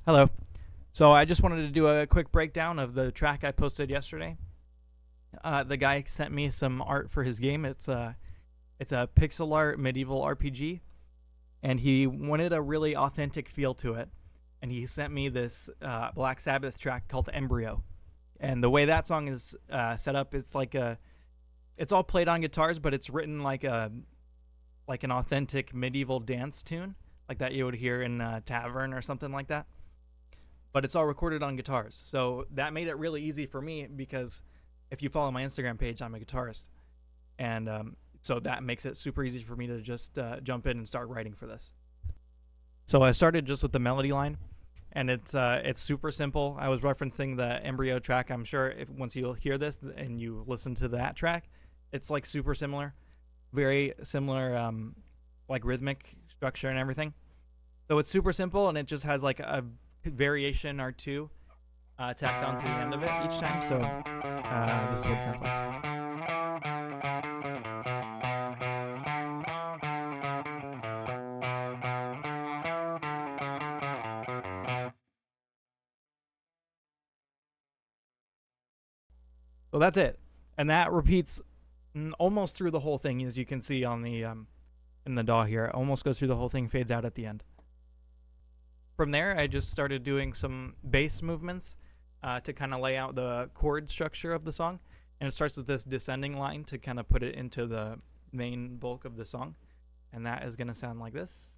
Hello. So I just wanted to do a quick breakdown of the track I posted yesterday. The guy sent me some art for his game. It's a pixel art medieval RPG, and he wanted a really authentic feel to it. And he sent me this Black Sabbath track called Embryo. And the way that song is set up, it's all played on guitars, but it's written like an authentic medieval dance tune, like that you would hear in a tavern or something like that. But it's all recorded on guitars. So that made it really easy for me because if you follow my Instagram page, I'm a guitarist. And so that makes it super easy for me to just jump in and start writing for this. So I started just with the melody line, and it's super simple. I was referencing the Embryo track. I'm sure if once you hear this and you listen to that track, it's like super similar, very similar, like rhythmic structure and everything. So it's super simple, and it just has like a variation or two tacked onto the end of it each time. So this is what it sounds like. So that's it, and that repeats almost through the whole thing, as you can see on the in the DAW here. It almost goes through the whole thing, fades out at the end. From there, I just started doing some bass movements to kind of lay out the chord structure of the song. And it starts with this descending line to kind of put it into the main bulk of the song. And that is going to sound like this.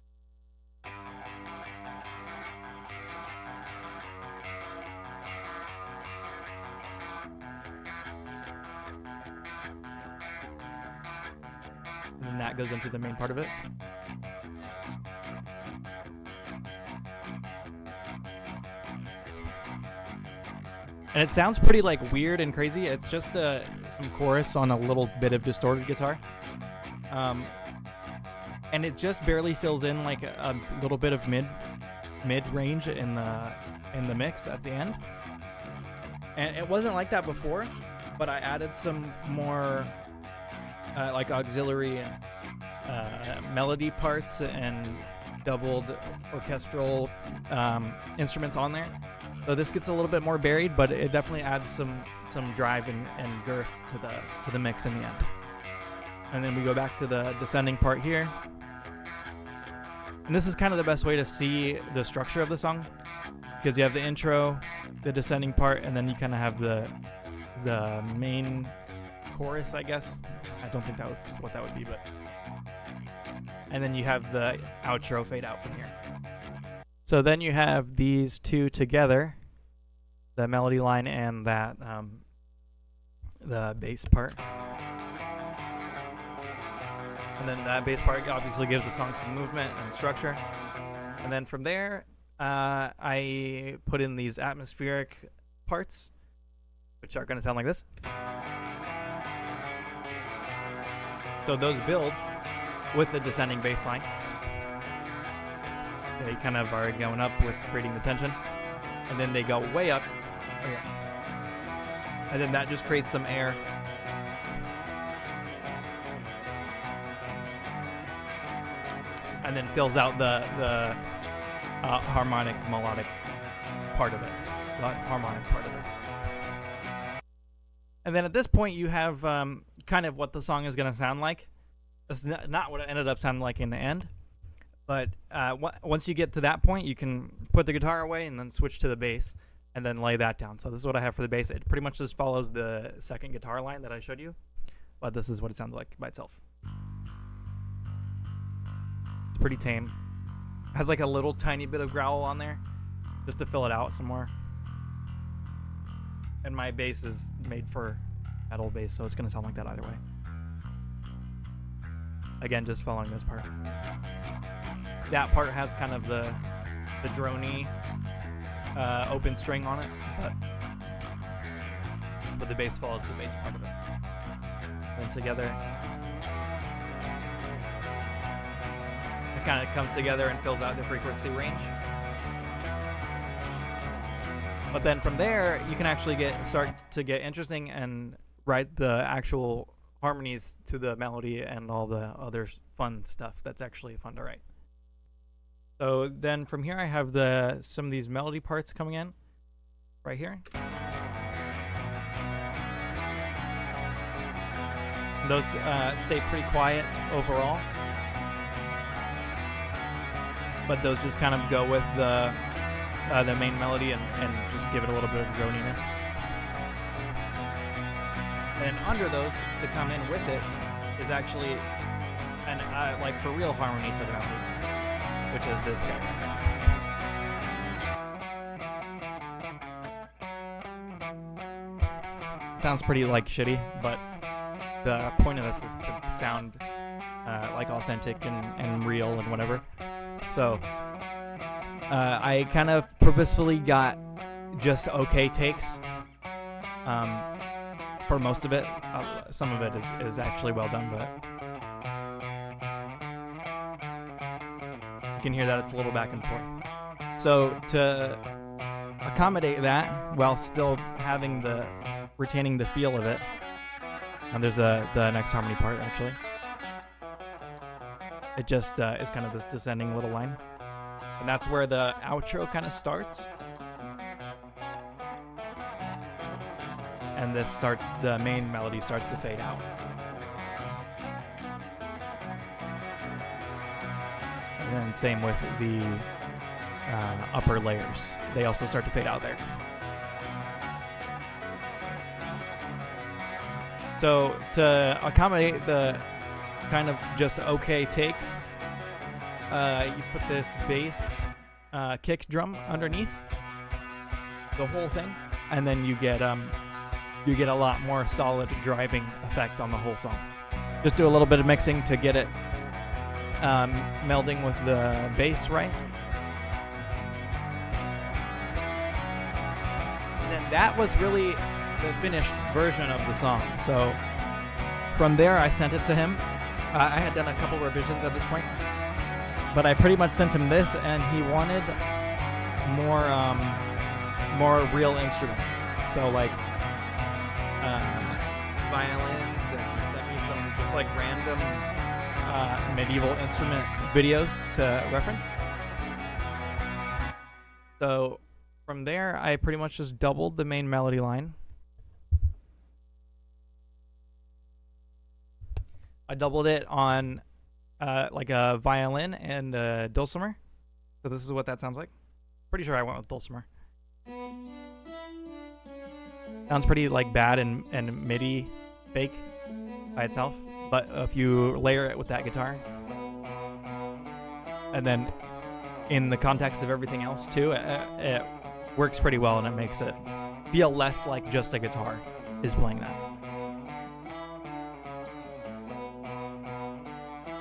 And then that goes into the main part of it. And it sounds pretty like weird and crazy. It's just some chorus on a little bit of distorted guitar. And it just barely fills in like a little bit of mid range in the mix at the end. And it wasn't like that before, but I added some more like auxiliary melody parts and doubled orchestral instruments on there. So this gets a little bit more buried, but it definitely adds some drive and girth to the mix in the end. And then we go back to the descending part here. And this is kind of the best way to see the structure of the song, because you have the intro, the descending part, and then you kind of have the main chorus, I guess. I don't think that's what that would be, but... And then you have the outro fade out from here. So then you have these two together, the melody line and that the bass part. And then that bass part obviously gives the song some movement and structure. And then from there, I put in these atmospheric parts, which are going to sound like this. So those build with the descending bass line. They kind of are going up with creating the tension, and then they go way up, and then that just creates some air, and then fills out the harmonic melodic part of it, And then at this point, you have kind of what the song is going to sound like. It's not what it ended up sounding like in the end. But once you get to that point, you can put the guitar away and then switch to the bass and then lay that down. So this is what I have for the bass. It pretty much just follows the second guitar line that I showed you, but this is what it sounds like by itself. It's pretty tame. It has like a little tiny bit of growl on there just to fill it out some more. And my bass is made for metal bass, so it's going to sound like that either way. Again, just following this part. That part has kind of the droney open string on it, but the bass follows the bass part of it. Then together, it kind of comes together and fills out the frequency range. But then from there, you can actually start to get interesting and write the actual harmonies to the melody and all the other fun stuff that's actually fun to write. So then from here I have some of these melody parts coming in right here. Those stay pretty quiet overall, but those just kind of go with the main melody and just give it a little bit of droniness. And under those, to come in with it, is actually an like for real harmony to the melody, which is this guy right here. Sounds pretty like shitty, but the point of this is to sound like authentic and real and whatever. So I kind of purposefully got just okay takes for most of it. Some of it is actually well done, but you can hear that it's a little back and forth. So to accommodate that while still having retaining the feel of it, and there's the next harmony part actually. It just is kind of this descending little line, and that's where the outro kind of starts. And the main melody starts to fade out. And then same with the upper layers. They also start to fade out there. So to accommodate the kind of just okay takes, you put this bass kick drum underneath the whole thing, and then you get a lot more solid driving effect on the whole song. Just do a little bit of mixing to get it melding with the bass right. And then that was really the finished version of the song. So from there, I sent it to him. I had done a couple revisions at this point, but I pretty much sent him this, and he wanted more real instruments. So like violins, and he sent me some just like random medieval instrument videos to reference. So from there, I pretty much just doubled the main melody line. I doubled it on like a violin and a dulcimer. So this is what that sounds like. Pretty sure I went with dulcimer. Sounds pretty like bad and MIDI fake by itself, but if you layer it with that guitar, and then in the context of everything else too, it works pretty well, and it makes it feel less like just a guitar is playing that.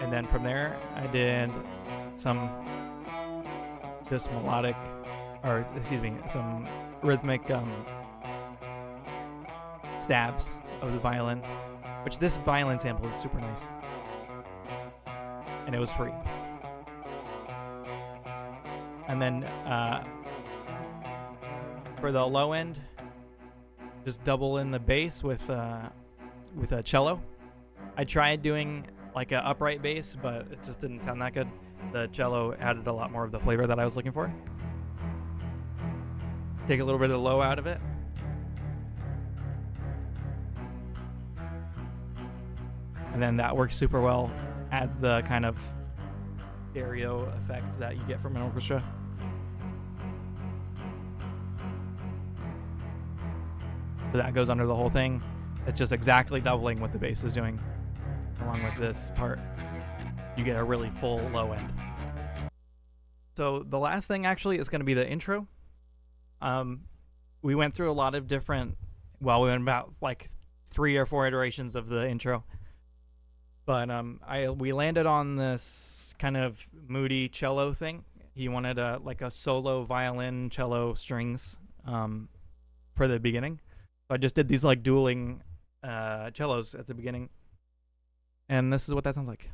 And then from there, I did some just melodic, or excuse me, some rhythmic stabs of the violin, which this violin sample is super nice, and it was free. And then for the low end, just double in the bass with a cello. I tried doing like an upright bass, but it just didn't sound that good. The cello added a lot more of the flavor that I was looking for. Take a little bit of the low out of it. And then that works super well. Adds the kind of stereo effect that you get from an orchestra. So that goes under the whole thing. It's just exactly doubling what the bass is doing. Along with this part, you get a really full low end. So the last thing actually is going to be the intro. We went through a lot of different, we went about like 3 or 4 iterations of the intro. But we landed on this kind of moody cello thing. He wanted a solo violin, cello, strings for the beginning. So I just did these like dueling cellos at the beginning. And this is what that sounds like.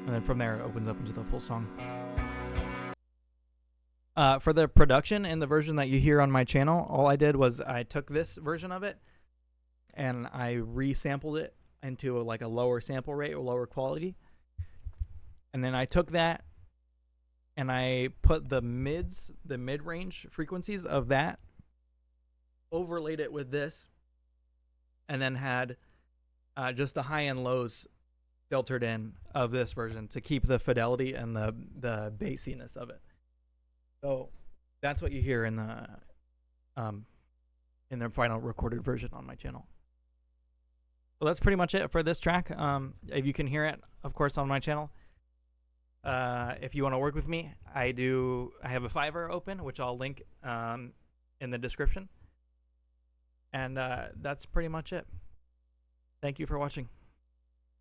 and then from there it opens up into the full song. For the production in the version that you hear on my channel, all I did was I took this version of it and I resampled it into like a lower sample rate or lower quality. And then I took that and I put the mid-range frequencies of that, overlaid it with this, and then had just the high and lows filtered in of this version to keep the fidelity and the bassiness of it. So that's what you hear in the final recorded version on my channel. So that's pretty much it for this track. If you can hear it, of course, on my channel. If you want to work with me, I have a Fiverr open, which I'll link in the description. And that's pretty much it. Thank you for watching.